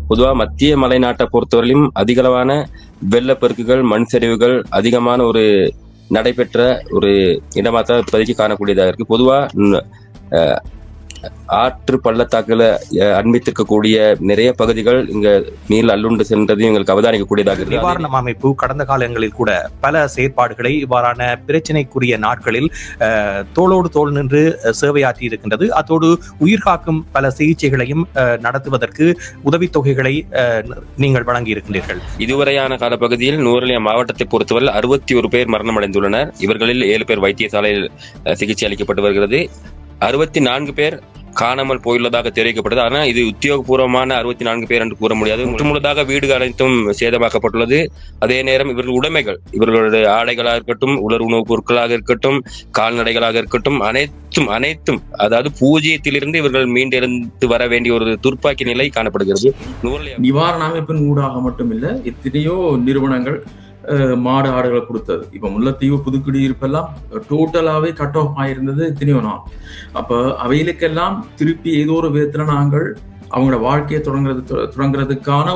பொதுவா மத்திய மலைநாட்டை பொறுத்தவரையிலும் அதிகளவான வெள்ளப்பெருக்குகள், மண் சரிவுகள் அதிகமான ஒரு நடைபெற்ற ஒரு இடமா தான் இப்போதைக்கு காணக்கூடியதாக இருக்கு. பொதுவா ஆற்று பள்ளத்தாக்குல அண்மித்திருக்கக்கூடிய நிறைய பகுதிகள் இங்க நீர் அள்ளுண்டு சென்றதையும் எங்களுக்கு அவதானிக்கக்கூடியதாக இருக்கு. நிவாரண அமைப்பு கடந்த காலங்களில் கூட பல செயற்பாடுகளை இவ்வாறான பிரச்சனைக்குரிய நாட்களில் தோளோடு தோள் நின்று சேவையாற்றி இருக்கின்றது. அத்தோடு உயிர்காக்கும் பல சிகிச்சைகளையும் நடத்துவதற்கு உதவித்தொகைகளை நீங்கள் வழங்கி இருக்கின்றீர்கள். இதுவரையான காலப்பகுதியில் நுவரெலியா மாவட்டத்தை பொறுத்தவரை 61 பேர் மரணம் அடைந்துள்ளனர். இவர்களில் 7 பேர் வைத்தியசாலையில் சிகிச்சை அளிக்கப்பட்டு வருகிறது. 64 பேர் காணாமல் போயுள்ளதாக தெரிவிக்கப்பட்டது. ஆனால் இது உத்தியோகபூர்வமான 64 பேர் என்று கூற முடியாது. முற்றுமுழுதாக வீடுகள் அனைத்தும் சேதமாக்கப்பட்டுள்ளது. அதே நேரம் இவர்கள் உடைமைகள், இவர்களுடைய ஆடைகளாக இருக்கட்டும், உலர் உணவுப் பொருட்களாக இருக்கட்டும், கால்நடைகளாக இருக்கட்டும், அனைத்தும் அதாவது பூஜ்ஜியத்திலிருந்து இவர்கள் மீண்டெழுந்து வர வேண்டிய ஒரு துர்ப்பாக்கி நிலை காணப்படுகிறது. நிவாரண அமைப்பின் ஊடாக மட்டுமில்ல, எத்தனையோ நிறுவனங்கள் மாடு ஆடுகளை கொடுத்தது. இப்ப முல்லைத்தீவு புதுக்குடியிருப்பெல்லாம் டோட்டலாவே கட் ஆஃப் ஆயிருந்தது எத்தனையோ நாள். அப்ப அவைகளுக்கெல்லாம் திருப்பி ஏதோ ஒரு விதத்துல நாங்கள் அவங்களோட வாழ்க்கையை தொடங்குறதுக்கான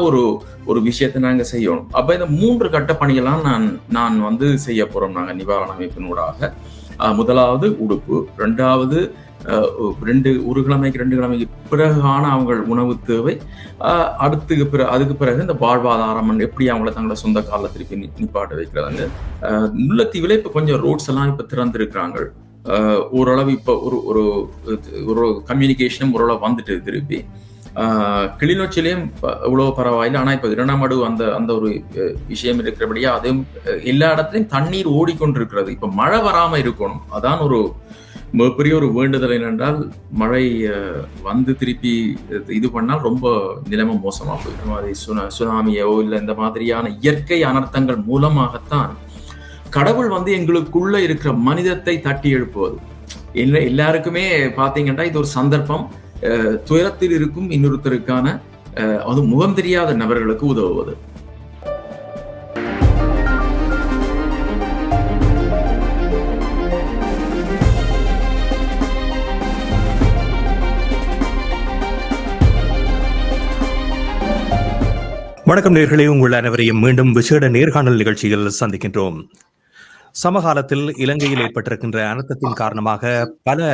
ஒரு விஷயத்தை நாங்க செய்யணும். அப்ப இந்த 3 கட்ட பணிகள்லாம் நான் செய்ய போறோம் நாங்க நிவாரண அமைப்பினூடாக. முதலாவது உடுப்பு, 2வது ஒரு கிழமைக்கு 2 கிழமைக்கு பிறகான அவங்க உணவு தேவை, அதுக்கு பிறகு இந்த வாழ்வாதாரம் எப்படி அவங்கள தங்களை சொந்த கால திருப்பி நிப்பாட்ட வைக்கிறாங்க. முல்லைத்தீவுல இப்ப கொஞ்சம் ரோட்ஸ் எல்லாம் இப்ப திறந்திருக்கிறாங்க. ஓரளவு இப்ப ஒரு கம்யூனிகேஷனும் ஓரளவு வந்துட்டு திருப்பி. கிளிநொச்சிலையும் இவ்வளவு பரவாயில்லை. ஆனா இப்ப 2ஆம் அடு அந்த ஒரு விஷயம் இருக்கிறபடியா அதுவும் எல்லா இடத்துலயும் தண்ணீர் ஓடிக்கொண்டிருக்கிறது. இப்ப மழை வராம இருக்கணும். அதான் ஒரு மிகப்பெரிய ஒரு வேண்டுதல். என்னென்றால் மழை திருப்பி இது பண்ணால் ரொம்ப நிலைமை மோசமா போயிடும். மாதிரி சுனாமியோ இல்லை இந்த மாதிரியான இயற்கை அனர்த்தங்கள் மூலமாகத்தான் கடவுள் எங்களுக்குள்ள இருக்கிற மனிதத்தை தட்டி எழுப்புவது. எல்லாருக்குமே பாத்தீங்கன்னா இது ஒரு சந்தர்ப்பம். துயரத்தில் இருக்கும் இன்னொருத்தருக்கான அது முகம் தெரியாத நபர்களுக்கு உதவுவது. வணக்கம் நேயர்களே, உங்கள் அனைவரையும் மீண்டும் விசேட நேர்காணல் நிகழ்ச்சியில் சந்திக்கின்றோம். சமகாலத்தில் இலங்கையில் ஏற்பட்டிருக்கின்ற அனர்த்தத்தின் காரணமாக பல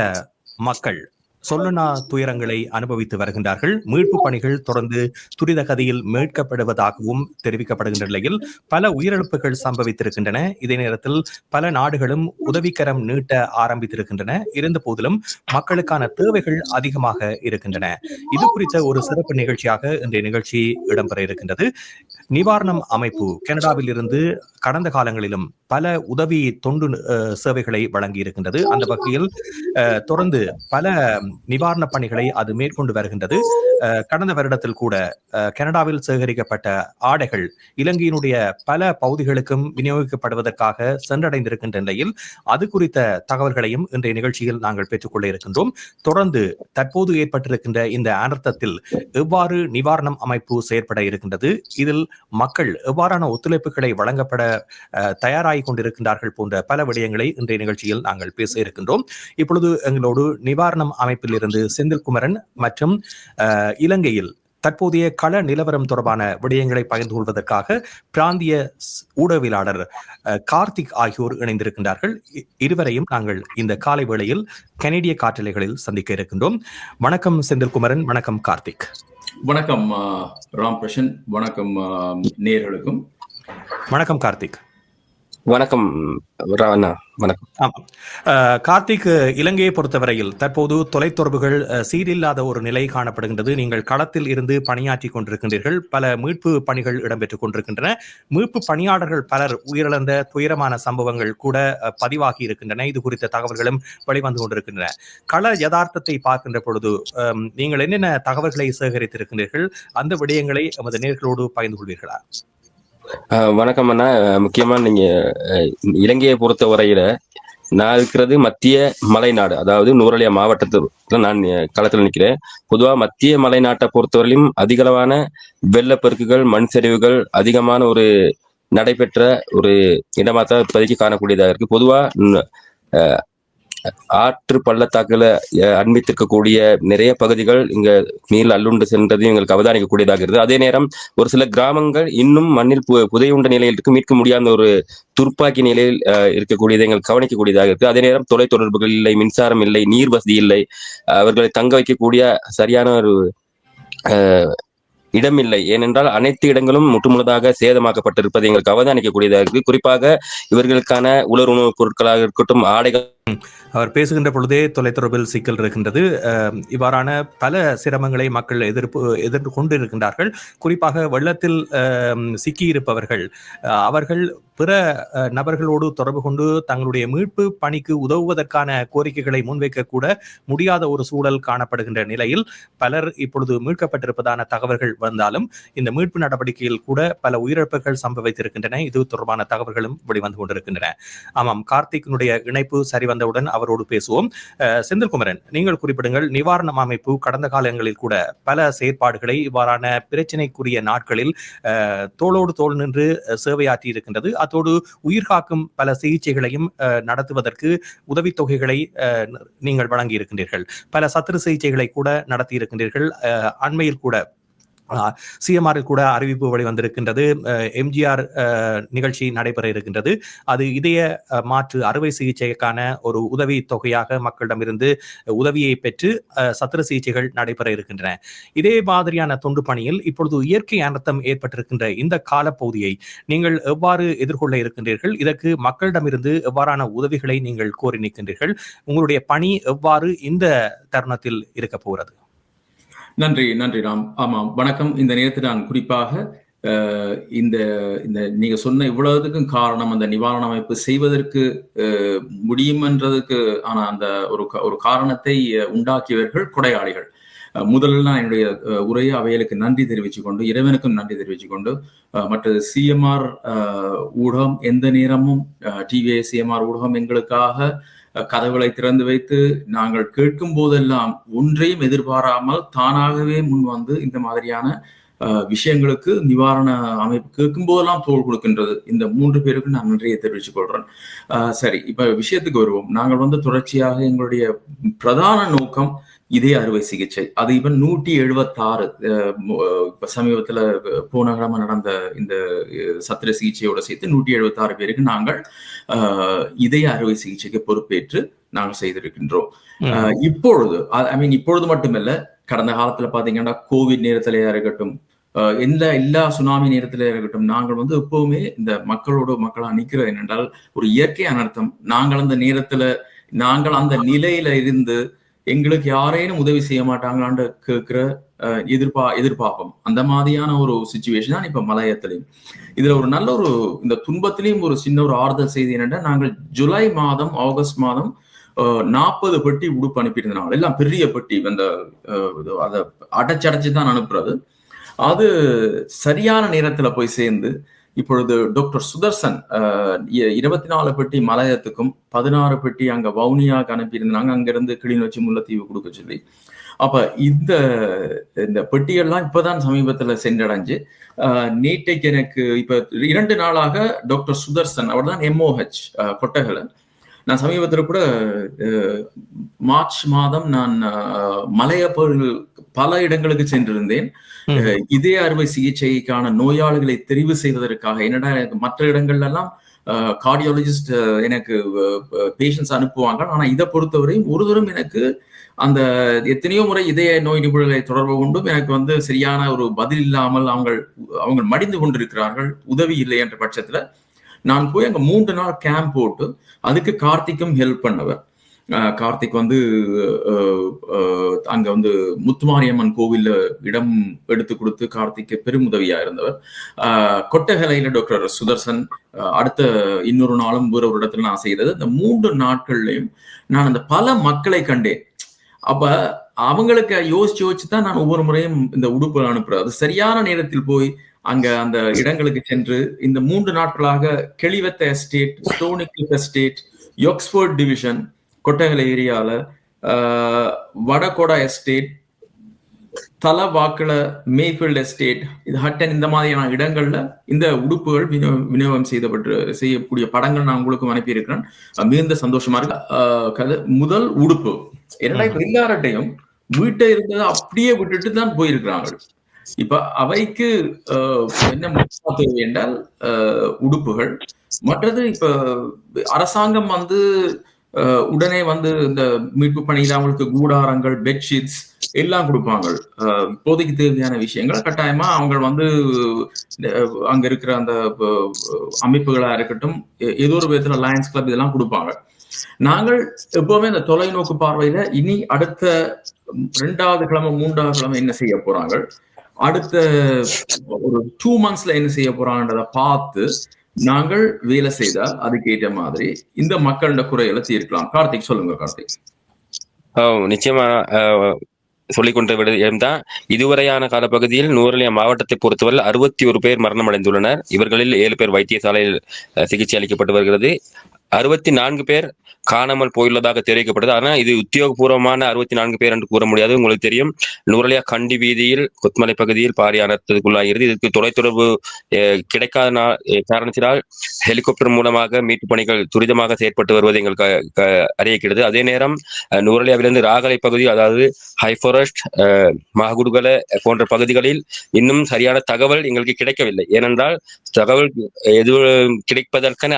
மக்கள் சொல்லனா துயரங்களை அனுபவித்து வருகின்றார்கள். மீட்பு பணிகள் தொடர்ந்து துரித கதியில் மீட்கப்படுவதாகவும் தெரிவிக்கப்படுகின்ற நிலையில் பல உயிரிழப்புகள் சம்பவித்திருக்கின்றன. இதே நேரத்தில் பல நாடுகளும் உதவிக்கரம் நீட்ட ஆரம்பித்திருக்கின்றன. இருந்த போதிலும் மக்களுக்கான தேவைகள் அதிகமாக இருக்கின்றன. இது குறித்த ஒரு சிறப்பு நிகழ்ச்சியாக இன்றைய நிகழ்ச்சி இடம்பெற இருக்கின்றது. நிவாரணம் அமைப்பு கனடாவில் இருந்து கடந்த காலங்களிலும் பல உதவி தொண்டு சேவைகளை வழங்கி இருக்கின்றது. அந்த வகையில் தொடர்ந்து பல நிவாரண பணிகளை அது மேற்கொண்டு வருகின்றது. கடந்த வருடத்தில் கூட கனடாவில் சேகரிக்கப்பட்ட ஆடைகள் இலங்கையினுடைய பல பகுதிகளுக்கும் விநியோகிக்கப்படுவதற்காக சென்றடைந்திருக்கின்ற நிலையில் அது குறித்த தகவல்களையும் இன்றைய நிகழ்ச்சியில் நாங்கள் பெற்றுக்கொள்ள இருக்கின்றோம். தொடர்ந்து தற்போது ஏற்பட்டிருக்கின்ற இந்த அனர்த்தத்தில் எவ்வாறு நிவாரணம் அமைப்பு செயற்பட இருக்கின்றது, இதில் மக்கள் எவ்வாறான ஒத்துழைப்புகளை வழங்கப்பட தயாராகி கொண்டிருக்கின்றார்கள் போன்ற பல விடயங்களை இன்றைய நிகழ்ச்சியில் நாங்கள் பேச இருக்கின்றோம். இப்பொழுது எங்களோடு நிவாரணம் அமைப்பில் இருந்து செந்தில்குமரன் மற்றும் இலங்கையில் தற்போதைய கள நிலவரம் தொடர்பான விடயங்களை பகிர்ந்து கொள்வதற்காக பிராந்திய ஊடகவியலாளர் கார்த்திக் ஆகியோர் இணைந்திருக்கின்றார்கள். இருவரையும் நாங்கள் இந்த காலை வேளையில் கனேடிய காற்றலைகளில் சந்திக்க இருக்கின்றோம். வணக்கம் செந்தில்குமரன். வணக்கம் கார்த்திக். வணக்கம் ராம்பிரசன். வணக்கம் நேயர்களுக்கும். வணக்கம் கார்த்திக். வணக்கம் ராணா. வணக்கம் கார்த்திக். இலங்கையை பொறுத்தவரையில் தற்போது தொலைத்தொடர்புகள் சீரில்லாத ஒரு நிலை காணப்படுகின்றது. நீங்கள் களத்தில் இருந்து பணியாற்றி கொண்டிருக்கின்றீர்கள். பல மீட்பு பணிகள் இடம்பெற்றுக் கொண்டிருக்கின்றன. மீட்பு பணியாளர்கள் பலர் உயிரிழந்த துயரமான சம்பவங்கள் கூட பதிவாகி இருக்கின்றன. இது குறித்த தகவல்களும் வெளிவந்து கொண்டிருக்கின்றன. கள யதார்த்தத்தை பார்க்கின்ற பொழுது நீங்கள் என்னென்ன தகவல்களை சேகரித்திருக்கின்றீர்கள்? அந்த விடயங்களை எமது நேயர்களோடு பகிர்ந்து கொள்வீர்களா? வணக்கம் அண்ணா. முக்கியமா நீங்க இலங்கையை பொறுத்த வரையில நான் இருக்கிறது மத்திய மலைநாடு, அதாவது நுவரெலியா மாவட்டத்துல நான் களத்துல நிற்கிறேன். பொதுவா மத்திய மலைநாட்டை பொறுத்தவரையிலும் அதிகளவான வெள்ளப்பெருக்குகள், மண் சரிவுகள் அதிகமான ஒரு நடைபெற்ற ஒரு இடமா தான் இப்போதைக்கு காணக்கூடியதாக இருக்கு. பொதுவா ஆற்று பள்ளத்தாக்குல அண்மித்திருக்கக்கூடிய நிறைய பகுதிகள் இங்க நீர் அள்ளுண்டு சென்றதையும் எங்களுக்கு அவதானிக்கக்கூடியதாக இருக்குது. அதே நேரம் ஒரு சில கிராமங்கள் இன்னும் மண்ணில் புதையுண்ட நிலையில் இருக்கு, மீட்க முடியாத ஒரு துர்ப்பாக்கி நிலையில் இருக்கக்கூடியதை எங்கள் கவனிக்கக்கூடியதாக இருக்கு. அதே நேரம் தொலைத்தொடர்புகள் இல்லை, மின்சாரம் இல்லை, நீர் வசதி இல்லை, அவர்களை தங்க வைக்கக்கூடிய சரியான ஒரு இடமில்லை. ஏனென்றால் அனைத்து இடங்களும் முற்றுமுழுதாக சேதமாக்கப்பட்டிருப்பதை எங்களுக்கு அவதானிக்கக்கூடியதாக இருக்கு. குறிப்பாக இவர்களுக்கான உலர் உணவுப் பொருட்களாக இருக்கட்டும், ஆடைகள். அவர் பேசுகின்ற பொழுதே தொலைத்தொடர்பில் சிக்கல் இருக்கின்றது. இவ்வாறான பல சிரமங்களை மக்கள் எதிர்த்து கொண்டு இருக்கின்றார்கள். குறிப்பாக வெள்ளத்தில் சிக்கியிருப்பவர்கள் அவர்கள் பிற நபர்களோடு தொடர்பு கொண்டு தங்களுடைய மீட்பு பணிக்கு உதவுவதற்கான கோரிக்கைகளை முன்வைக்க கூட முடியாத ஒரு சூழல் காணப்படுகின்ற நிலையில் பலர் இப்பொழுது மீட்கப்பட்டிருப்பதான தகவல்கள் வந்தாலும் இந்த மீட்பு நடவடிக்கையில் கூட பல உயிரிழப்புகள் சம்பவித்திருக்கின்றன. இது தொடர்பான தகவல்களும் வெளிவந்து கொண்டிருக்கின்றன. ஆமாம், கார்த்திக்கினுடைய இணைப்பு சரி வந்தவுடன் அவரோடு பேசுவோம். செந்தில்குமரன், நீங்கள் குறிப்பிடுங்கள். நிவாரண அமைப்பு கடந்த காலங்களில் கூட பல செயற்பாடுகளை இவ்வாறான பிரச்சனைக்குரிய நாட்களில் தோளோடு தோள் நின்று சேவையாற்றி இருக்கின்றது. அத்தோடு உயிர்காக்கும் பல சிகிச்சைகளையும் நடத்துவதற்கு உதவித்தொகைகளை நீங்கள் வழங்கி இருக்கின்றீர்கள். பல சத்திர சிகிச்சைகளை கூட நடத்தி இருக்கின்றீர்கள். அண்மையில் கூட சிஎம்ஆரில் கூட அறிவிப்பு வெளிவந்திருக்கின்றது. எம்ஜிஆர் நிகழ்ச்சி நடைபெற இருக்கின்றது. அது இதய மாற்று அறுவை சிகிச்சைக்கான ஒரு உதவி தொகையாக மக்களிடமிருந்து உதவியை பெற்று சத்திர சிகிச்சைகள் நடைபெற இருக்கின்றன. இதே மாதிரியான தொண்டு பணியில் இப்பொழுது இயற்கை அனர்த்தம் ஏற்பட்டிருக்கின்ற இந்த காலப்பகுதியை நீங்கள் எவ்வாறு எதிர்கொள்ள இருக்கின்றீர்கள்? இதற்கு மக்களிடமிருந்து எவ்வாறான உதவிகளை நீங்கள் கோரி நிற்கின்றீர்கள்? உங்களுடைய பணி எவ்வாறு இந்த தருணத்தில் இருக்க போகிறது? நன்றி ராம். ஆமாம், வணக்கம். இந்த நேரத்தில் நான் குறிப்பாக இந்த நீங்க சொன்ன இவ்வளவுக்கும் காரணம் அந்த நிவாரண அமைப்பு செய்வதற்கு முடியும் என்றதுக்கு ஆனா அந்த ஒரு காரணத்தை உண்டாக்கியவர்கள் கொடையாளிகள். முதலில் நான் என்னுடைய உரையை அவைகளுக்கு நன்றி தெரிவித்துக் கொண்டு, இறைவனுக்கும் நன்றி தெரிவித்துக் கொண்டு, மற்ற சிஎம்ஆர் ஊடகம் எந்த நேரமும் டிவிஐ சிஎம்ஆர் ஊடகம் எங்களுக்காக கதவுகளை திறந்து வைத்து நாங்கள் கேட்கும் போதெல்லாம் ஒன்றையும் எதிர்பாராமல் தானாகவே முன் வந்து இந்த மாதிரியான விஷயங்களுக்கு நிவாரண அமைப்பு கேட்கும் போதெல்லாம் தோள் கொடுக்கின்றது. இந்த 3 பேருக்கு நான் நன்றியை தெரிவித்துக் கொள்றேன். சரி, இப்ப விஷயத்துக்கு வருவோம். நாங்கள் தொடர்ச்சியாக எங்களுடைய பிரதான நோக்கம் இதய அறுவை சிகிச்சை. அது இவன் 176 சமீபத்துல போன கிழமை நடந்த இந்த சத்திர சிகிச்சையோட சேர்த்து 176 பேருக்கு நாங்கள் இதய அறுவை சிகிச்சைக்கு பொறுப்பேற்று நாங்கள் செய்திருக்கின்றோம். இப்பொழுது மட்டுமல்ல, கடந்த காலத்துல பாத்தீங்கன்னா கோவிட் நேரத்திலேயா இருக்கட்டும், எல்லா சுனாமி நேரத்திலே இருக்கட்டும், நாங்கள் எப்பவுமே இந்த மக்களா நிக்கிறது என்னென்றால் ஒரு இயற்கை அனர்த்தம். நாங்கள் அந்த நேரத்துல அந்த நிலையில இருந்து எங்களுக்கு யாரேனும் உதவி செய்ய மாட்டாங்களான்னு கேட்கிற எதிர்பார்ப்போம். அந்த மாதிரியான ஒரு சிச்சுவேஷன் தான் இப்ப மலையத்திலையும். இதுல ஒரு நல்ல இந்த துன்பத்திலையும் ஒரு சின்ன ஒரு ஆறுதல் செய்தி என்னன்னா, நாங்கள் ஜூலை மாதம் ஆகஸ்ட் மாதம் 40 பெட்டி உடுப்பு அனுப்பியிருந்தனால, எல்லாம் பெரிய பெட்டி, அதை அடைச்சடைச்சுதான் அனுப்புறது. அது சரியான நேரத்துல போய் சேர்ந்து இப்பொழுது டாக்டர் சுதர்சன் 24 பெட்டி மலையத்துக்கும் 16 பெட்டி அங்க வவுனியாவுக்கு அனுப்பியிருந்தாங்க. அங்கிருந்து கிளிநொச்சி முல்லைத்தீவு கொடுக்க சொல்லி. அப்ப இந்த பெட்டிகள்லாம் இப்பதான் சமீபத்துல சென்றடைஞ்சு நேற்றைக்கு எனக்கு இப்ப 2 நாளாக டாக்டர் சுதர்சன், அவர் தான் MOH கொட்டகலை. நான் சமீபத்தில் கூட மார்ச் மாதம் நான் மலையப்பர்கள் பல இடங்களுக்கு சென்றிருந்தேன். இதய அறுவை சிகிச்சைக்கான நோயாளிகளை தெரிவு செய்வதற்காக. என்னடா, மற்ற இடங்கள்ல எல்லாம் கார்டியாலஜிஸ்ட் எனக்கு பேஷண்ட்ஸ் அனுப்புவாங்க. ஆனா இதை பொறுத்தவரையும் ஒரு தூரம் எனக்கு அந்த எத்தனையோ முறை இதய நோய் நிபுணர்களை தொடர்பு கொண்டும் எனக்கு சரியான ஒரு பதில் இல்லாமல் அவங்க மடிந்து கொண்டிருக்கிறார்கள், உதவி இல்லை என்ற பட்சத்துல நான் போய் அங்க 3 நாள் கேம்ப் போட்டு அதுக்கு கார்த்திக்கும் ஹெல்ப் பண்ணவர். கார்த்திக் அங்க முத்துமாரியம்மன் கோவில்ல இடம் எடுத்து கொடுத்து கார்த்திக்கு பெருமுதவியா இருந்தவர். கொட்டகலையில டாக்டர் சுதர்சன் அடுத்த இன்னொரு நாளும் வேற ஒரு இடத்துல நான் செய்தது. இந்த 3 நாட்கள்லயும் நான் அந்த பல மக்களை கண்டேன். அப்ப அவங்களுக்கு யோசிச்சுதான் நான் ஒவ்வொரு முறையும் இந்த உடுப்பு அனுப்புறது. அது சரியான நேரத்தில் போய் அங்க அந்த இடங்களுக்கு சென்று இந்த 3 நாட்களாக கெளிவத்த எஸ்டேட், ஸ்டோனிக்லிஃப் எஸ்டேட், யோக்ஸ்போர்ட் டிவிஷன், கொட்டகலை ஏரியால, வடகோடா எஸ்டேட், தலவாக்கல, மேஃபீல்ட் எஸ்டேட், இது ஹட்டன் இந்த மாதிரியான இடங்கள்ல இந்த உடுப்புகள் விநியோகம் செய்யக்கூடிய படங்கள் நான் உங்களுக்கு அனுப்பியிருக்கிறேன். மிகுந்த சந்தோஷமா இருக்கு. முதல் உடுப்பு என்னடா இப்ப எல்லார்ட்டையும் வீட்டை இருந்ததை அப்படியே விட்டுட்டு தான் போயிருக்கிறாங்க. இப்ப அவைக்கு என்ன தேவை என்றால் உடுப்புகள். மற்றது இப்ப அரசாங்கம் உடனே இந்த மீட்பு பணியில அவங்களுக்கு கூடாரங்கள், பெட்ஷீட்ஸ் எல்லாம் கொடுப்பாங்க. இப்போதைக்கு தேவையான விஷயங்கள் கட்டாயமா அவங்க அங்க இருக்கிற அந்த அமைப்புகளா இருக்கட்டும், ஏதோ ஒரு விதத்துல லயன்ஸ் கிளப் இதெல்லாம் கொடுப்பாங்க. நாங்கள் எப்பவுமே இந்த தொலைநோக்கு பார்வையில இனி அடுத்த 2வது கிழமை 3வது கிழமை என்ன செய்ய போறாங்க, அடுத்த ஒரு 2 monthsல என்ன செய்ய போறாங்கன்றத பார்த்து நாங்கள் வேலை செய்தால் அதுக்கேற்ற மாதிரி இந்த மக்களோட குறைகளை தீர்க்கலாம். கார்த்திக் சொல்லுங்க. கார்த்திக். நிச்சயமா சொல்லிக் கொண்ட விடயம்தான். இதுவரையான காலப்பகுதியில் நுவரெலியா மாவட்டத்தை பொறுத்தவரை 61 பேர் மரணம் அடைந்துள்ளனர். இவர்களில் 7 பேர் வைத்தியசாலையில் சிகிச்சை அளிக்கப்பட்டு வருகிறது. 64 பேர் காணாமல் போயுள்ளதாக தெரிவிக்கப்பட்டது. ஆனா இது உத்தியோகபூர்வமான 64 பேர் என்று கூற முடியாது. உங்களுக்கு தெரியும், நுவரெலியா கண்டி வீதியில் கொத்மலை பகுதியில் பாரிய அனர்த்தத்துக்குள்ளாகிறது. இதற்கு தொலைத்தொடர்பு கிடைக்காத காரணத்தினால் ஹெலிகாப்டர் மூலமாக மீட்பு பணிகள் துரிதமாக செயற்பட்டு வருவது எங்களுக்கு அறிவிக்கிறது. அதே நேரம் நுவரெலியாவிலிருந்து ராகலை பகுதி, அதாவது ஹைஃபாரஸ்ட், மஹகுடுகல போன்ற பகுதிகளில் இன்னும் சரியான தகவல் எங்களுக்கு கிடைக்கவில்லை. ஏனென்றால் தகவல் எதுவும் கிடைப்பதற்கான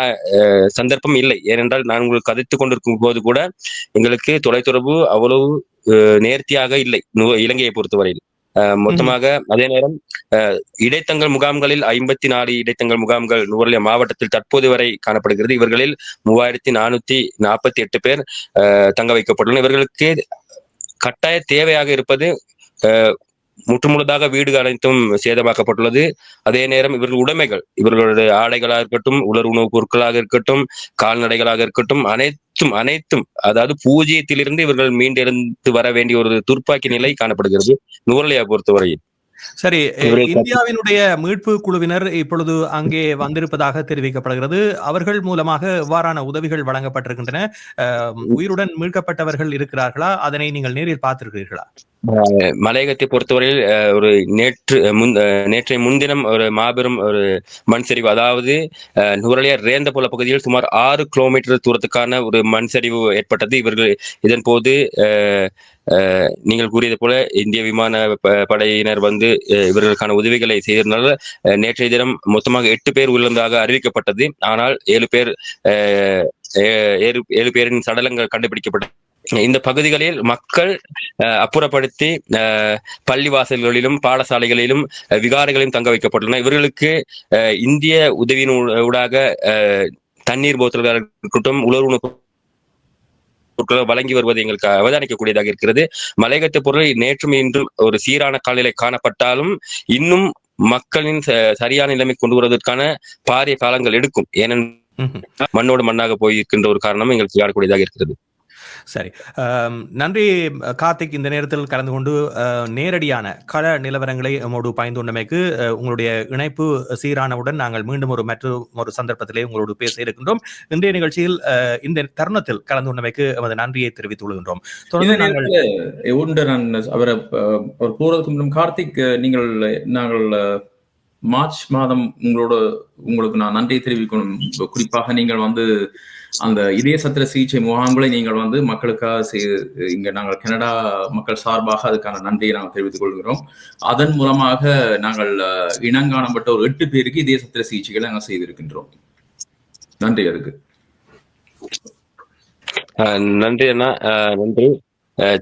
சந்தர்ப்பம் இல்லை. ஏனென்றால் நான் உங்களுக்கு கதைத்துக் கொண்டிருக்கும் போது கூட எங்களுக்கு தொலைத்தொடர்பு அவ்வளவு நேர்த்தியாக இல்லை இலங்கையை பொறுத்தவரையில். மொத்தமாக அதே நேரம் இடைத்தங்கள் முகாம்களில் 54 இடைத்தங்கள் முகாம்கள் நுவரெலியா மாவட்டத்தில் தற்போது வரை காணப்படுகிறது. இவர்களில் 3448 பேர் தங்க வைக்கப்பட்டுள்ளனர். இவர்களுக்கு கட்டாய தேவையாக இருப்பது முற்றுமுழுதாக வீடுகள் அனைத்தும் சேதமாக்கப்பட்டுள்ளது. அதே நேரம் இவர்கள் உடைமைகள், இவர்களுடைய ஆடைகளாக இருக்கட்டும், உலர் உணவுப் பொருட்களாக இருக்கட்டும், கால்நடைகளாக இருக்கட்டும், அனைத்தும் அதாவது பூஜ்ஜியத்திலிருந்து இவர்கள் மீண்டெழுந்து வர வேண்டிய ஒரு துர்ப்பாக்கி நிலை காணப்படுகிறது நுவரெலியா பொறுத்தவரையில். சரி, இந்தியாவினுடைய மீட்பு குழுவினர் இப்பொழுது அங்கே வந்திருப்பதாக தெரிவிக்கப்படுகிறது. அவர்கள் மூலமாக எவ்வாறான உதவிகள் வழங்கப்பட்டிருக்கின்றன? உயிருடன் மீட்கப்பட்டவர்கள் இருக்கிறார்களா? அதனை நீங்கள் நேரில் பார்த்திருக்கிறீர்களா? மலையகத்தை பொறுத்தவரையில் ஒரு நேற்றைய முன்தினம் ஒரு மாபெரும் ஒரு மண் சரிவு, அதாவது நுவரெலியா ரேந்தபுல பகுதியில் சுமார் 6 கிலோமீட்டர் தூரத்துக்கான ஒரு மண் சரிவு ஏற்பட்டது. இவர்கள் இதன் போது நீங்கள் கூறியது போல இந்திய விமான படையினர் இவர்களுக்கான உதவிகளை செய்திருந்தால் நேற்றைய தினம் மொத்தமாக 8 பேர் உயிரிழந்ததாக அறிவிக்கப்பட்டது. ஆனால் 7 பேரின் சடலங்கள் கண்டுபிடிக்கப்பட்டது. இந்த பகுதிகளில் மக்கள் அப்புறப்படுத்தி பள்ளிவாசல்களிலும் பாடசாலைகளிலும் விகாரைகளிலும் தங்க வைக்கப்பட்டுள்ளனர். இவர்களுக்கு இந்திய உதவியின் ஊடாக தண்ணீர் போத்தல்கள் இருக்கட்டும், உலர் உணவு வழங்கி வருவது எங்களுக்கு அவதானிக்கக்கூடியதாக இருக்கிறது. மலையகத்தை பொருள் நேற்றும் இன்றும் ஒரு சீரான காலநிலை காணப்பட்டாலும் இன்னும் மக்களின் சரியான நிலைமை கொண்டு வருவதற்கான பாரிய காலங்கள் எடுக்கும். ஏனென்றால் மண்ணோடு மண்ணாக போயிருக்கின்ற ஒரு காரணம் எங்களுக்கு காணக்கூடியதாக இருக்கிறது. சரி, நன்றி கார்த்திக். இந்த நேரத்தில் கலந்து கொண்டு நேரடியான கள நிலவரங்களை நம்மோடு பயந்துள்ளமைக்கு உங்களுடைய இணைப்பு சீரானவுடன் நாங்கள் மீண்டும் மற்றொரு சந்தர்ப்பத்திலே உங்களோடு பேச இருக்கின்றோம். இன்றைய நிகழ்ச்சியில் இந்த தருணத்தில் கலந்து கொண்டமைக்கு எமது நன்றியை தெரிவித்துக் கொள்கின்றோம். அவரை கார்த்திக், நாங்கள் மார்ச் மாதம் உங்களுக்கு நான் நன்றி தெரிவிக்கணும். குறிப்பாக நீங்கள் அந்த இதய சத்திர சிகிச்சை முகாம்களை நீங்கள் மக்களுக்காக இங்க நாங்கள் கனடா மக்கள் சார்பாக அதுக்கான நன்றியை நாங்கள் தெரிவித்துக் கொள்கிறோம். அதன் மூலமாக நாங்கள் இனங்காணப்பட்ட ஒரு 8 பேருக்கு இதய சத்திர சிகிச்சைகளை நாங்கள் செய்திருக்கின்றோம். நன்றி. அதுக்கு நன்றி அண்ணா, நன்றி.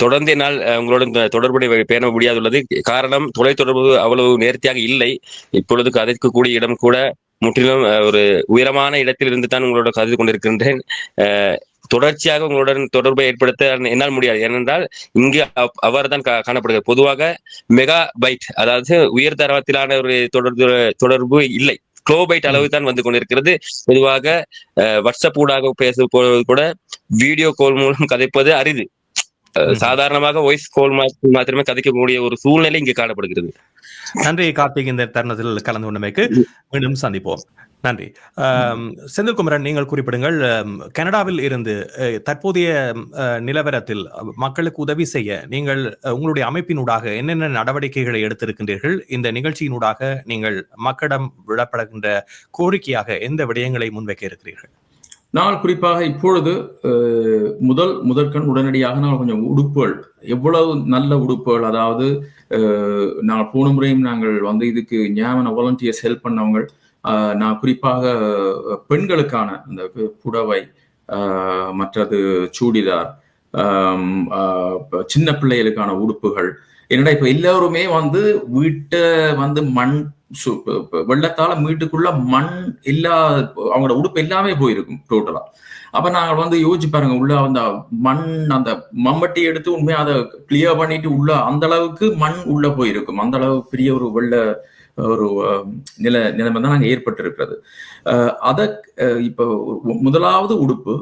தொடர்ந்து என்னால் உங்களுடன் தொடர்புடைய பேண முடியாதுள்ளது. காரணம், தொலைத்தொடர்பு அவ்வளவு நேர்த்தியாக இல்லை. இப்பொழுது கதைக்கக்கூடிய இடம் கூட முற்றிலும் ஒரு உயரமான இடத்தில் இருந்து தான் உங்களோட கருதி கொண்டிருக்கின்றேன். தொடர்ச்சியாக உங்களுடன் தொடர்பை ஏற்படுத்த என்னால் முடியாது. ஏனென்றால் இங்கு அவர் தான் காணப்படுகிறது. பொதுவாக மெகா பைட், அதாவது உயர்தரத்திலான ஒரு தொடர்பு இல்லை, கிலோபைட் அளவு தான் வந்து கொண்டிருக்கிறது. பொதுவாக வாட்ஸ்அப் ஊடாக பேசும்போது கூட வீடியோ கால் மூலம் கதைப்பது அரிது. சாதாரணமாக வாய்ஸ் கால் மாத்திரமே கதைக்கக்கூடிய ஒரு சூழ்நிலை இங்கு காணப்படுகிறது. நன்றி கார்த்திக், இந்த தருணத்தில் கலந்து கொண்டமைக்கு. மீண்டும் சந்திப்போம். நன்றி. செந்தில்குமரன், நீங்கள் குறிப்பிடுங்கள். கனடாவில் இருந்து தற்போதைய நிலவரத்தில் மக்களுக்கு உதவி செய்ய நீங்கள் உங்களுடைய அமைப்பினூடாக என்னென்ன நடவடிக்கைகளை எடுத்திருக்கின்றீர்கள்? இந்த நிகழ்ச்சியினூடாக நீங்கள் மக்களிடம் விடப்படுகின்ற கோரிக்கையாக எந்த விடயங்களை முன்வைக்க இருக்கிறீர்கள்? நான் குறிப்பாக இப்பொழுது முதற்கண் உடனடியாக நான் கொஞ்சம் உடுப்புகள், எவ்வளவு நல்ல உடுப்புகள், அதாவது நாங்கள் போன முறையும் நாங்கள் வந்து இதுக்கு ஞாபக வாலண்டியர்ஸ் ஹெல்ப் பண்ணவங்க, நான் குறிப்பாக பெண்களுக்கான இந்த புடவை, மற்றது சூடிதார், சின்ன பிள்ளைகளுக்கான உடுப்புகள், என்னடா இப்ப எல்லாருமே வந்து வீட்டை வந்து மண் வெள்ளத்தால வீட்டுக்குள்ள மண் எல்லா அவங்களோட உடுப்பு எல்லாமே போயிருக்கும் டோட்டலா. அப்ப நாங்க வந்து யோசிச்சு பாருங்க, உள்ள அந்த மண், அந்த மம்பட்டி எடுத்து உண்மையா அதை கிளியர் பண்ணிட்டு உள்ள அந்த அளவுக்கு மண் உள்ள போயிருக்கும். அந்த அளவுக்கு பெரிய ஒரு ஒரு நிலைமை தான் நாங்க ஏற்பட்டிருக்கிறது. அத இப்ப முதலாவது உடுப்பு,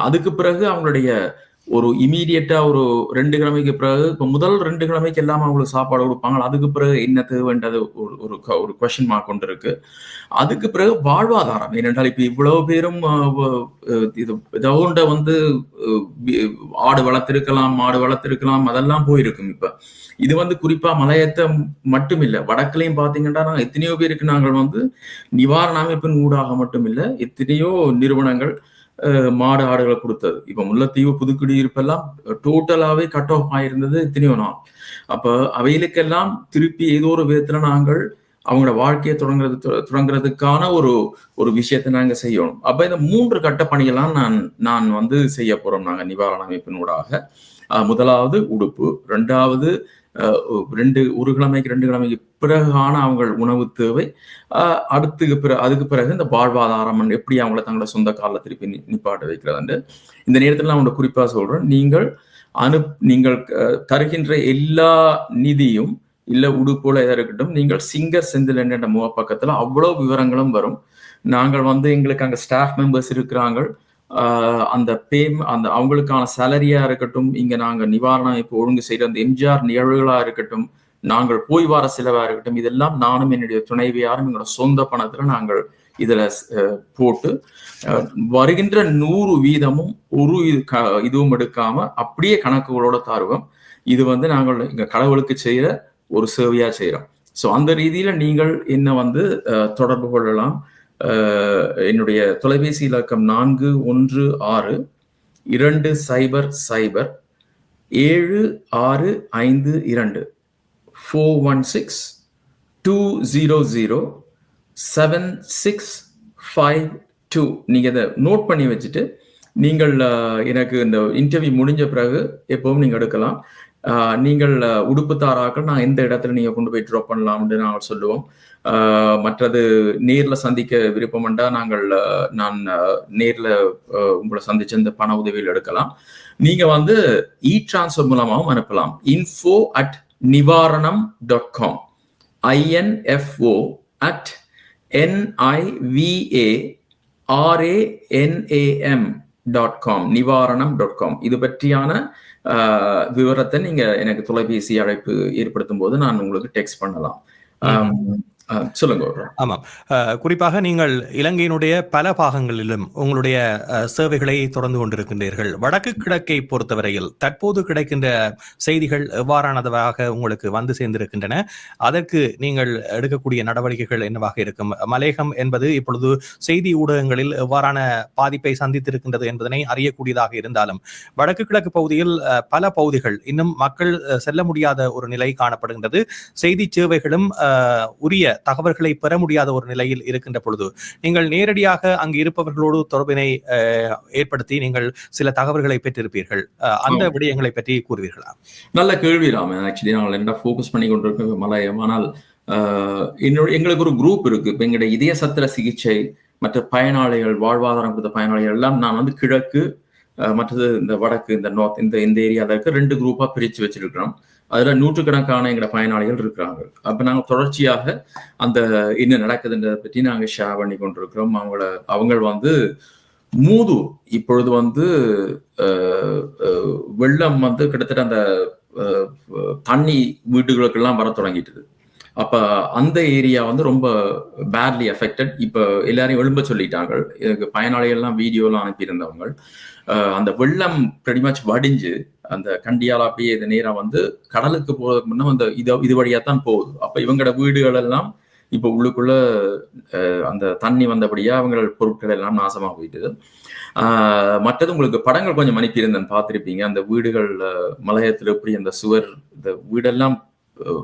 அதுக்கு பிறகு அவங்களுடைய ஒரு இமீடியட்டா ஒரு 2 கிழமைக்கு பிறகு, இப்ப முதல் 2 கிழமைக்கு எல்லாம் அவங்களுக்கு சாப்பாடு கொடுப்பாங்க. அதுக்கு பிறகு என்ன தேவைன்றது ஒரு கொஸ்டின் மார்க் கொண்டு இருக்கு. அதுக்கு பிறகு வாழ்வாதாரம், ஏனென்றால் இப்ப இவ்வளவு பேரும் இதோண்ட வந்து ஆடு வளர்த்திருக்கலாம், மாடு வளர்த்திருக்கலாம், அதெல்லாம் போயிருக்கும். இப்ப இது வந்து குறிப்பா மலையத்தை மட்டும் இல்ல, வடக்குலையும் பாத்தீங்கன்னா எத்தனையோ பேருக்கு நாங்கள் வந்து நிவாரண அமைப்பின் ஊடாக மட்டும் இல்ல, எத்தனையோ நிறுவனங்கள் மாடு ஆடுகளை கொடுத்தது. இப்ப முல்லைத்தீவு புதுக்குடியிருப்பெல்லாம் டோட்டலாவே கட் ஆஃப் ஆயிருந்தது எத்தனையோ நாள். அப்ப அவைகளுக்கெல்லாம் திருப்பி ஏதோ ஒரு விதத்துல நாங்கள் அவங்களோட வாழ்க்கையை தொடங்குறதுக்கான ஒரு விஷயத்தை நாங்க செய்யணும். அப்ப இந்த 3 கட்ட பணிகள்லாம் நான் வந்து செய்ய போறோம் நாங்க நிவாரண அமைப்பினூடாக. முதலாவது உடுப்பு, 2வது ஒரு கிழமைக்கு 2 கிழமைக்கு பிறகான அவங்க உணவு தேவை, அதுக்கு பிறகு இந்த வாழ்வாதாரம் எப்படி அவங்கள தங்களோட சொந்த காலில் திருப்பி நிப்பாட்ட வைக்கிறது. இந்த நேரத்தில் நான் உங்களை குறிப்பா சொல்றேன், நீங்கள் தருகின்ற எல்லா நிதியும் இல்ல உடுப்போல எதா இருக்கட்டும், நீங்கள் சிங்கர் செந்தில் என்ற முகப்பக்கத்துல அவ்வளவு விவரங்களும் வரும். நாங்கள் வந்து எங்களுக்கு அங்க ஸ்டாஃப் மெம்பர்ஸ் இருக்கிறாங்க, அந்த அவங்களுக்கான சேலரியா இருக்கட்டும், இங்க நாங்க நிவாரணம் இப்போ ஒழுங்கு செய்யற அந்த எம்ஜிஆர் நிகழ்வுகளா இருக்கட்டும், நாங்கள் போய் வர செலவா இருக்கட்டும், இதெல்லாம் நானும் என்னுடைய துணைவியாரும் எங்களோட சொந்த பணத்துல நாங்கள் இதுல போட்டு வருகின்ற 100% ஒரு இதுவும் எடுக்காம அப்படியே கணக்குகளோட தருவோம். இது வந்து நாங்கள் இங்க கடவுளுக்கு செய்யற ஒரு சேவையா செய்யறோம். ஸோ அந்த ரீதியில நீங்கள் என்ன வந்து தொடர்பு கொள்ளலாம். என்னுடைய தொலைபேசி இலக்கம் 416-00765 416-200-7652. நீங்க இதை நோட் பண்ணி வச்சுட்டு நீங்கள் எனக்கு இந்த இன்டர்வியூ முடிஞ்ச பிறகு எப்பவும் நீங்க எடுக்கலாம். நீங்கள் உடுப்பு தாராக்கள் நான் எந்த இடத்துல நீங்க கொண்டு போய் ட்ராப் பண்ணலாம்னு நாங்கள் சொல்லுவோம். மற்றது நேர்ல சந்திக்க விருப்பம்ண்டா நான் நேர்ல உங்களை சந்திச்சு இந்த பண உதவியில் எடுக்கலாம். நீங்க வந்து இ-டிரான்ஸ்ஃபர் மூலமாகவும் அனுப்பலாம். info@nivaranam.com info@nivaranam.com nivaranam.com. இது பற்றியான விவரத்தை நீங்க எனக்கு தொலைபேசி அழைப்பு ஏற்படுத்தும் போது நான் உங்களுக்கு டெக்ஸ்ட் பண்ணலாம். சொல்லுங்க. ஆமாம், குறிப்பாக நீங்கள் இலங்கையினுடைய பல பாகங்களிலும் உங்களுடைய சேவைகளை தொடர்ந்து கொண்டிருக்கின்றீர்கள். வடக்கு கிழக்கை பொறுத்தவரையில் தற்போது கிடைக்கின்ற செய்திகள் எவ்வாறானதாக உங்களுக்கு வந்து சேர்ந்திருக்கின்றன? அதற்கு நீங்கள் எடுக்கக்கூடிய நடவடிக்கைகள் என்னவாக இருக்கும்? மலையகம் என்பது இப்பொழுது செய்தி ஊடகங்களில் எவ்வாறான பாதிப்பை சந்தித்திருக்கின்றது என்பதனை அறியக்கூடியதாக இருந்தாலும், வடக்கு கிழக்கு பகுதியில் பல பகுதிகள் இன்னும் மக்கள் செல்ல முடியாத ஒரு நிலை காணப்படுகின்றது. செய்தி சேவைகளும் உரிய தகவல்களை பெற முடியாத ஒரு நிலையில் இருக்கின்ற பொழுது நீங்கள் நேரடியாக அங்கு இருப்பவர்களோடு தொடர்பினை ஏற்படுத்தி நீங்கள் சில தகவல்களை பெற்றிருப்பீர்கள். அந்த விடயங்களை பற்றி கூறுவீர்களா? நல்ல கேள்வி ராமன். ஆக்சுவலி நாங்கள் என்ன ஃபோக்கஸ் பண்ணி கொண்டிருக்கோம் மலையம். ஆனால் எங்களுக்கு ஒரு குரூப் இருக்கு. இப்போ எங்களுடைய இதய சத்திர சிகிச்சை மற்ற பயனாளிகள், வாழ்வாதாரம் கொடுத்த பயனாளிகள் எல்லாம் நான் வந்து கிழக்கு, மற்றது இந்த வடக்கு, இந்த நார்த், இந்த ஏரியாவுக்கு 2 குரூப்பா பிரிச்சு வச்சிருக்கிறோம். அதுல 100கணக்கான எங்களோட பயனாளிகள் இருக்கிறாங்க. அப்ப நாங்க தொடர்ச்சியாக அந்த என்ன நடக்குதுன்றதை பற்றி நாங்க ஷேர் பண்ணி கொண்டிருக்கிறோம். அவங்க வந்து மூதூர் இப்பொழுது வந்து வெள்ளம் வந்து கிட்டத்தட்ட அந்த தண்ணி வீடுகளுக்கெல்லாம் வர தொடங்கிட்டுது. அப்ப அந்த ஏரியா வந்து ரொம்ப பேட்லி அஃபெக்டட். இப்ப எல்லாரையும் எழும்ப சொல்லிட்டாங்க. பயனாளிகள் எல்லாம் வீடியோலாம் அனுப்பியிருந்தவங்க. அந்த வெள்ளம் pretty much வடிஞ்சு அந்த கண்டியால அப்படியே இது நேரா வந்து கடலுக்கு போறதுக்கு முன்ன அந்த இது வழியா தான் போகுது. அப்ப இவங்களோட வீடுகள் எல்லாம் இப்ப உள்ளுக்குள்ள அந்த தண்ணி வந்தபடியா அவங்களோட பொருட்கள் எல்லாம் நாசமா போயிட்டுது. மற்றது உங்களுக்கு படங்கள் கொஞ்சம் அனுப்பியிருந்தேன், பார்த்திருப்பீங்க. அந்த வீடுகள் மலையத்துல எப்படி அந்த சுவர், இந்த வீடெல்லாம்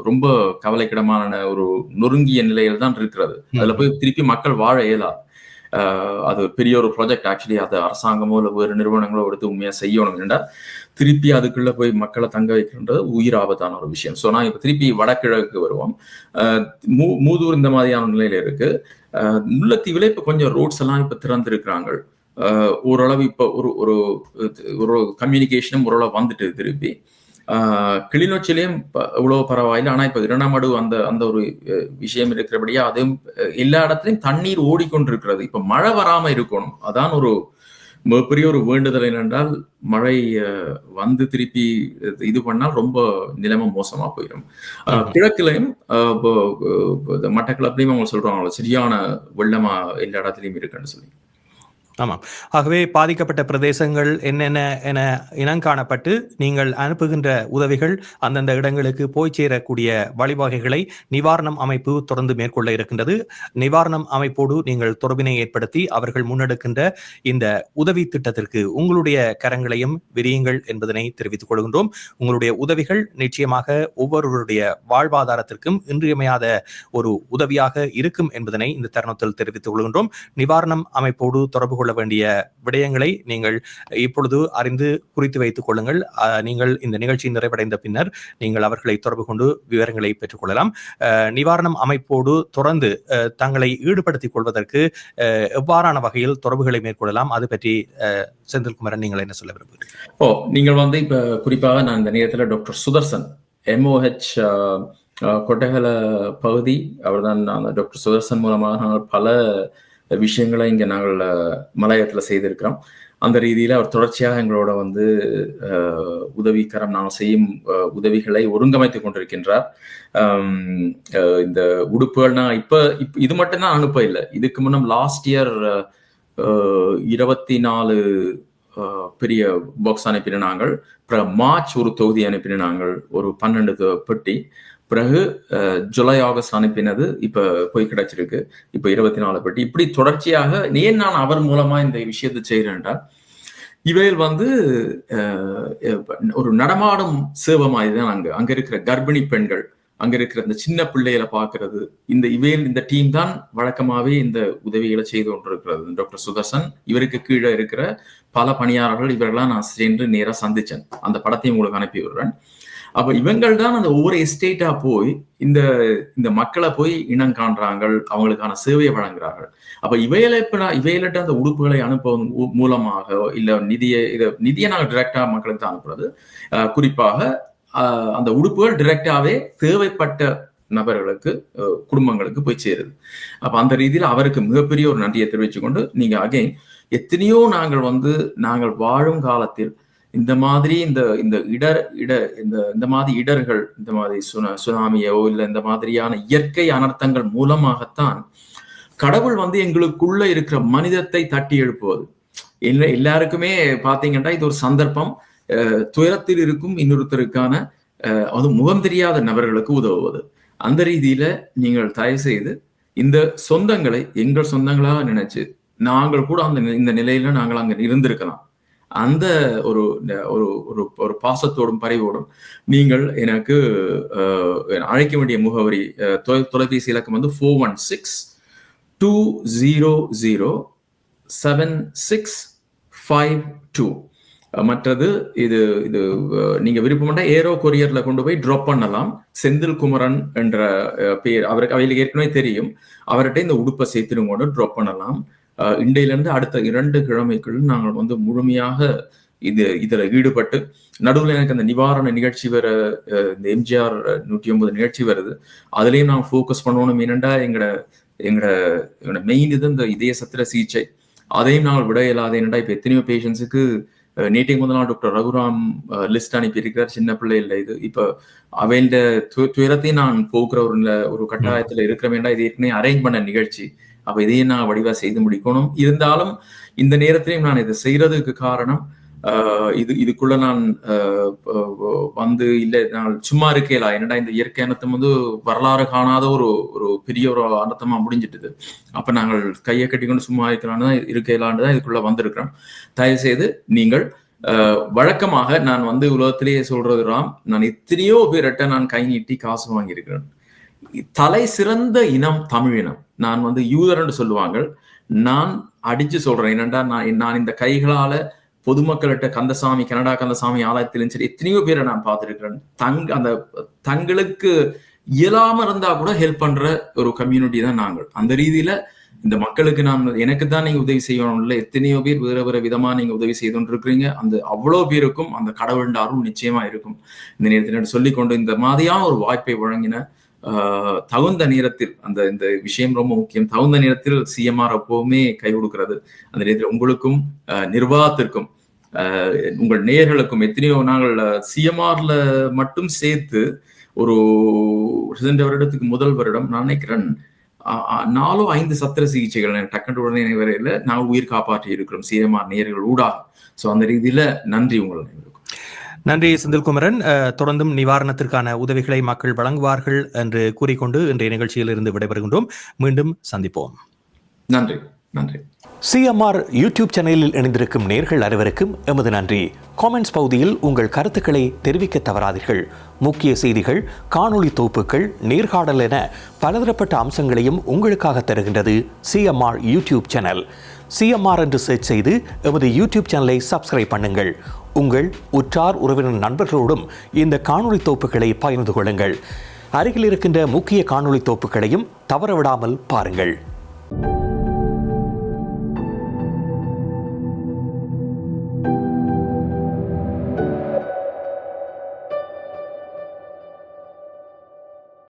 ரொம்ப கவலைக்கிடமான ஒரு நொறுங்கிய நிலையில் தான் இருக்கிறது. அதுல போய் திருப்பி மக்கள் வாழ இயலாது. அது பெரிய ஒரு ப்ராஜெக்ட். ஆக்சுவலி அது அரசாங்கமோ இல்லை வேறு நிறுவனங்களோ எடுத்து உண்மையா செய்யணும். ஏன்னா திருப்பி அதுக்குள்ள போய் மக்களை தங்க வைக்கின்றது உயிர் ஆபத்தான ஒரு விஷயம். ஸோ நான் இப்ப திருப்பி வடகிழக்கு வருவோம். மூதூர் இந்த மாதிரியான நிலையில இருக்கு. முல்லைத்தீவுல இப்ப கொஞ்சம் ரோட்ஸ் எல்லாம் இப்ப திறந்திருக்கிறாங்க. ஓரளவு இப்ப ஒரு கம்யூனிகேஷனும் ஓரளவு வந்துட்டு திருப்பி. கிளிநொச்சிலையும் இவ்வளவு பரவாயில்லை. ஆனா இப்ப இரண்டாமடு அந்த ஒரு விஷயம் இருக்கிறபடியா அதுவும் எல்லா இடத்துலயும் தண்ணீர் ஓடிக்கொண்டிருக்கிறது. இப்ப மழை வராம இருக்கணும், அதான் ஒரு மிகப்பெரிய ஒரு வேண்டுதல். என்னென்றால் மழை வந்து திருப்பி இது பண்ணால் ரொம்ப நிலைமை மோசமா போயிடும். கிழக்குலையும் மட்டக்களப்புலையும் அவங்க சொல்றாங்களோ சரியான வெள்ளமா எல்லா இடத்துலயும் இருக்குன்னு சொல்லி. ஆமாம். ஆகவே பாதிக்கப்பட்ட பிரதேசங்கள் என்னென்ன என இனங்காணப்பட்டு நீங்கள் அனுப்புகின்ற உதவிகள் அந்தந்த இடங்களுக்கு போய் சேரக்கூடிய வழிவகைகளை நிவாரணம் அமைப்பு தொடர்ந்து மேற்கொள்ள இருக்கின்றது. நிவாரணம் அமைப்போடு நீங்கள் தொடர்பினை ஏற்படுத்தி அவர்கள் முன்னெடுக்கின்ற இந்த உதவி திட்டத்திற்கு உங்களுடைய கரங்களையும் விரியுங்கள் என்பதனை தெரிவித்துக் கொள்கின்றோம். உங்களுடைய உதவிகள் நிச்சயமாக ஒவ்வொருவருடைய வாழ்வாதாரத்திற்கும் இன்றியமையாத ஒரு உதவியாக இருக்கும் என்பதனை இந்த தருணத்தில் தெரிவித்துக் கொள்கின்றோம். நிவாரணம் அமைப்போடு தொடர்பு கொள்ள வேண்டிய விடயங்களை நீங்கள் இப்பொழுது அறிந்து குறித்து வைத்துக் கொள்ளுங்கள். நீங்கள் இந்த நிகழ்ச்சி நிறைவடைந்த பின்னர் நீங்கள் அவர்களை தொடர்பு கொண்டு விவரங்களை பெற்றுக் கொள்ளலாம். நிவாரணம் அமைப்போடு தொடர்ந்து தங்களை ஈடுபடுத்திக் கொள்வதற்கு எவ்வாறான வகையில் தொடர்புகளை மேற்கொள்ளலாம், அது பற்றி செந்தில்குமரன் நீங்கள் என்ன சொல்ல விரும்புகிறீர்கள்? நீங்கள் வந்து இப்ப குறிப்பாக நான் இந்த நேரத்தில் டாக்டர் சுதர்சன் MOH கொட்டகல பகுதி, அவர்தான் டாக்டர் சுதர்சன் மூலமாக பல விஷயங்களை இங்க நாங்கள் மலையத்தில் செய்திருக்கிறோம். அந்த ரீதியில அவர் தொடர்ச்சியாக எங்களோட வந்து உதவிக்கரம் நாங்கள் செய்யும் உதவிகளை ஒருங்கமைத்துக் கொண்டிருக்கின்றார். இந்த உடுப்புகள் நான் இப்ப இது மட்டும்தான் அனுப்ப இல்லை. இதுக்கு முன்னம் லாஸ்ட் இயர் 24 பெரிய பாக்ஸ் அனுப்பின நாங்கள். மார்ச் ஒரு தொகுதி அனுப்பின நாங்கள், ஒரு 12 பெட்டி. பிறகு ஜூலை ஆகஸ்ட் அனுப்பினது இப்ப போய் கிடைச்சிருக்கு. இப்ப 24 பெட்டி. இப்படி தொடர்ச்சியாக ஏன் நான் அவர் மூலமா இந்த விஷயத்தை செய்யறேன்டா, இவையில் வந்து ஒரு நடமாடும் சேவமாதிதான் அங்க இருக்கிற கர்ப்பிணி பெண்கள், அங்க இருக்கிற இந்த சின்ன பிள்ளைகளை பார்க்கறது, இந்த டீம் தான் வழக்கமாவே இந்த உதவிகளை செய்து கொண்டிருக்கிறது. டாக்டர் சுதர்சன், இவருக்கு கீழே இருக்கிற பல பணியாளர்கள், இவர்களாம் நான் சென்று நேராக சந்திச்சேன். அந்த படத்தையும் உங்களுக்கு அனுப்பி விடுறேன். அப்ப இவங்கள் தான் அந்த ஒவ்வொரு எஸ்டேட்டா போய் இந்த மக்களை போய் இனம் காண்றாங்க, அவங்களுக்கான சேவையை வழங்குறார்கள். அப்ப இவையிலிட்ட அந்த உடுப்புகளை அனுப்புவதன் மூலமாக இல்ல நிதியை நாங்கள் டிரெக்டா மக்களுக்கு தான் அனுப்புறது. குறிப்பாக அந்த உடுப்புகள் டிரெக்டாவே தேவைப்பட்ட நபர்களுக்கு, குடும்பங்களுக்கு போய் சேருது. அப்ப அந்த ரீதியில அவருக்கு மிகப்பெரிய ஒரு நன்றியை தெரிவித்துக் கொண்டு, நீங்க அகைன் எத்தனையோ நாங்கள் வாழும் காலத்தில் இந்த மாதிரி இந்த மாதிரி இடர்கள், இந்த மாதிரி சுனாமியோ இல்ல இந்த மாதிரியான இயற்கை அனர்த்தங்கள் மூலமாகத்தான் கடவுள் வந்து எங்களுக்குள்ள இருக்கிற மனிதத்தை தட்டி எழுப்புவது. எல்லாருக்குமே பாத்தீங்கன்னா இது ஒரு சந்தர்ப்பம். துயரத்தில் இருக்கும் இன்னொருத்தருக்கான அது முகம் தெரியாத நபர்களுக்கு உதவுவது. அந்த ரீதியில நீங்கள் தயவு செய்து இந்த சொந்தங்களை எங்கள் சொந்தங்களாக நினைச்சு, நாங்கள் கூட இந்த நிலையில நாங்கள் அங்க இருந்திருக்கலாம், அந்த ஒரு பாசத்தோடும் பரிவோடும் நீங்கள் எனக்கு அழைக்க வேண்டிய முகவரி, தொலைபேசி இலக்கம் வந்து 416-200-7652. மற்றது இது நீங்க விருப்பம்னா ஏரோ கொரியர்ல கொண்டு போய் டிராப் பண்ணலாம். செந்தில் குமரன் என்ற பேர் அவருக்கு அவையில் ஏற்கனவே தெரியும். அவர்கிட்ட இந்த உடுப்பை சேர்த்துடும் கொண்டு டிராப் பண்ணலாம். இன்றையிலிருந்து அடுத்த 2 கிழமைக்குள் நாங்கள் வந்து முழுமையாக இதுல ஈடுபட்டு, நடுவில் எனக்கு அந்த நிவாரண நிகழ்ச்சி வர, இந்த MGR 109 நிகழ்ச்சி வருது, அதுலயும் நான் ஃபோக்கஸ் பண்ணணும். ஏனென்றா எங்களோட மெயின் இது இந்த இதய சத்திர சிகிச்சை. அதையும் நாங்கள் விட இயலாது. என்னடா இப்ப எத்தனையோ பேஷண்ட்ஸுக்கு நேற்றைக்கு முதல் நாள் டாக்டர் ரகுராம் லிஸ்ட் அனுப்பியிருக்கிறார். சின்ன பிள்ளை இல்லை இது. இப்ப அவன் துயரத்தையும் நான் போக்குற ஒரு கட்டாயத்துல இருக்கிறவேண்டா. இது ஏற்கனவே அரேஞ்ச் பண்ண நிகழ்ச்சி. அப்ப இதையும் நான் வடிவா செய்து முடிக்கணும். இருந்தாலும் இந்த நேரத்திலையும் நான் இதை செய்யறதுக்கு காரணம் இதுக்குள்ள நான் வந்து இல்ல நான் சும்மா இருக்கேலா. என்னடா இந்த இயற்கை அனர்த்தம் வந்து வரலாறு காணாத ஒரு பெரிய ஒரு அனர்த்தமா முடிஞ்சிட்டுது. அப்ப நாங்கள் கையை கட்டிக்கொண்டு சும்மா இருக்கலான்னு தான் இதுக்குள்ள வந்திருக்கிறோம். தயவு செய்து நீங்கள் வழக்கமாக நான் வந்து உலகத்திலேயே சொல்றதுலாம், நான் எத்தனையோ பேர்கிட்ட நான் கை நீட்டி காசு வாங்கியிருக்கிறேன். தலை சிறந்த இனம் தமிழ் இனம். நான் வந்து யூதர்ன்னு சொல்லுவாங்க. நான் அடிச்சு சொல்றேன். என்னண்டா நான் இந்த கைகளால பொதுமக்கள்கிட்ட கந்தசாமி, கனடா கந்தசாமி ஆலயத்திலும் சரி எத்தனையோ பேரை நான் பார்த்திருக்கிறேன். அந்த தங்களுக்கு இயலாம இருந்தா கூட ஹெல்ப் பண்ற ஒரு கம்யூனிட்டி தான் நாங்கள். அந்த ரீதியில இந்த மக்களுக்கு எனக்கு தான் நீங்க உதவி செய்யணும் இல்லை, எத்தனையோ பேர் வேற வேற விதமா நீங்க உதவி செய்து கொண்டு இருக்கிறீங்க. அந்த அவ்வளவு பேருக்கும் அந்த கடவுள் அருள் நிச்சயமா இருக்கும். இந்த நேரத்தில் சொல்லிக்கொண்டு இந்த மாதிரியான ஒரு வாய்ப்பை வழங்கின தகுந்த நேரத்தில் இந்த விஷயம் ரொம்ப முக்கியம். தகுந்த நேரத்தில் சிஎம்ஆர் எப்பவுமே கை கொடுக்கிறது. அந்த நேரத்தில் உங்களுக்கும் நிர்வாகத்திற்கும் உங்கள் நேயர்களுக்கும் எத்தனையோ நாங்கள் சிஎம்ஆர்ல மட்டும் சேர்த்து ஒரு 2 வருடத்துக்கு முதல் வருடம் நான் நினைக்கிறேன் 4-5 சத்திர சிகிச்சைகள் டக்குனு உடனே வரையில நாங்கள் உயிர் காப்பாற்றி இருக்கிறோம் சிஎம்ஆர் நேயர்கள் ஊடாக. ஸோ அந்த ரீதியில நன்றி உங்கள் நேயர்களுக்கும். நன்றி செந்தில்குமரன். தொடர்ந்தும் நிவாரணத்திற்கான உதவிகளை மக்கள் வழங்குவார்கள் என்று கூறிக்கொண்டு இன்றைய நிகழ்ச்சியில் இருந்து விடைபெறுகின்றோம். மீண்டும் சந்திப்போம். நன்றி. நன்றி. சிஎம்ஆர் யூடியூப் சேனலில் இணைந்திருக்கும் நேர்கள் அனைவருக்கும் எமது நன்றி. காமெண்ட்ஸ் பகுதியில் உங்கள் கருத்துக்களை தெரிவிக்க தவறாதீர்கள். முக்கிய செய்திகள், காணொளி தொகுப்புகள், நேர்காணல் என பலதரப்பட்ட அம்சங்களையும் உங்களுக்காக தருகின்றது சிஎம்ஆர் யூடியூப் சேனல். சிஎம்ஆர் என்று சர்ச் செய்து எமது யூடியூப் சேனலை சப்ஸ்கிரைப் பண்ணுங்கள். உங்கள் உற்றார் உறவினர் நண்பர்களோடும் இந்த காணொளி தொகுப்புகளை பகிர்ந்து கொள்ளுங்கள். அருகில் இருக்கின்ற முக்கிய காணொளி தொகுப்புகளையும் தவறவிடாமல் பாருங்கள்.